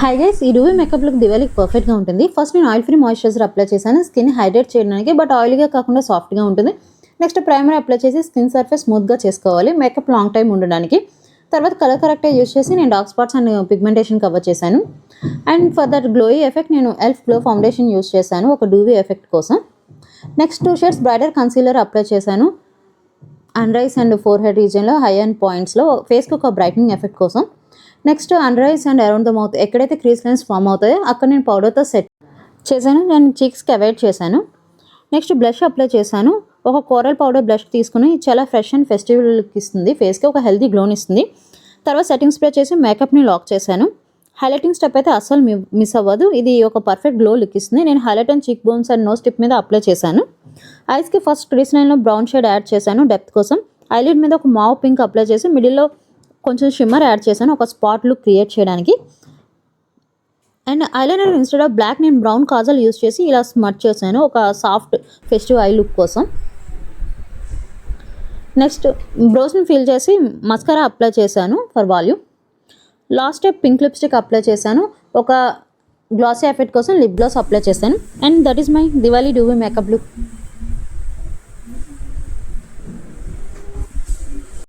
Hi guys, ఈ డూవీ makeup look దివాళీకి పర్ఫెక్ట్గా ఉంటుంది. ఫస్ట్ నేను ఆయిల్ ఫ్రీ మాయిశ్చరైజర్ అప్లై చేశాను స్కిన్ హైడ్రేట్ చేయడానికి, బట్ ఆయిల్గా కాకుండా సాఫ్ట్గా ఉంటుంది. నెక్స్ట్ ప్రైమర్ అప్లై చేసి స్కిన్ సర్ఫేస్ స్మూత్గా చేసుకోవాలి మేకప్ లాంగ్ టైం ఉండడానికి. తర్వాత కలర్ కరెక్టర్ యూస్ చేసి నేను dark spots and pigmentation cover చేశాను. And for that glowy effect నేను ఎల్ఫ్ గ్లో ఫౌండేషన్ యూస్ చేశాను ఒక డూవీ ఎఫెక్ట్ కోసం. Next 2 shades brighter concealer apply చేశాను under eyes and forehead రీజియన్లో, హై అండ్ పాయింట్స్లో ఫేస్కి ఒక బ్రైట్నింగ్ ఎఫెక్ట్ కోసం. Next under eyes and around the mouth ఎక్కడైతే క్రీస్ లైన్స్ ఫామ్ అవుతాయో అక్కడ నేను పౌడర్తో సెట్ చేశాను. నేను చీక్స్కి అవాయిడ్ చేశాను. నెక్స్ట్ బ్లష్ అప్లై చేశాను. ఒక కోరల్ పౌడర్ బ్లష్ తీసుకుని చాలా ఫ్రెష్ అండ్ ఫెస్టివల్ లుక్ ఇస్తుంది, ఫేస్కి ఒక హెల్తీ గ్లోన్ ఇస్తుంది. తర్వాత సెట్టింగ్ స్ప్రే చేసి మేకప్ని లాక్ చేశాను. హైలైటింగ్ స్టెప్ అయితే అస్సలు మిస్ అవ్వదు, ఇది ఒక పర్ఫెక్ట్ గ్లో లుక్ ఇస్తుంది. నేను highlight and cheek bones and nose tip మీద అప్లై చేశాను. ఐస్కి ఫస్ట్ క్రీస్ లైన్లో బ్రౌన్ షేడ్ యాడ్ చేశాను డెప్త్ కోసం. ఐలిడ్ మీద ఒక మావ్ పింక్ అప్లై చేసి మిడిల్లో కొంచెం షిమ్మర్ యాడ్ చేశాను ఒక స్పాట్ లుక్ క్రియేట్ చేయడానికి. And eyeliner instead of black నేను బ్రౌన్ కాజల్ యూస్ చేసి ఇలా స్మర్చ్ చేశాను ఒక సాఫ్ట్ ఫెస్టివ్ ఐ లుక్ కోసం. నెక్స్ట్ బ్రోస్ని ఫిల్ చేసి మస్కారా అప్లై చేశాను for volume. Last step pink lipstick apply చేశాను ఒక గ్లాసీ ఎఫెక్ట్ కోసం. లిప్ గ్లాస్ అప్లై చేశాను. And that is my Diwali dewy makeup look.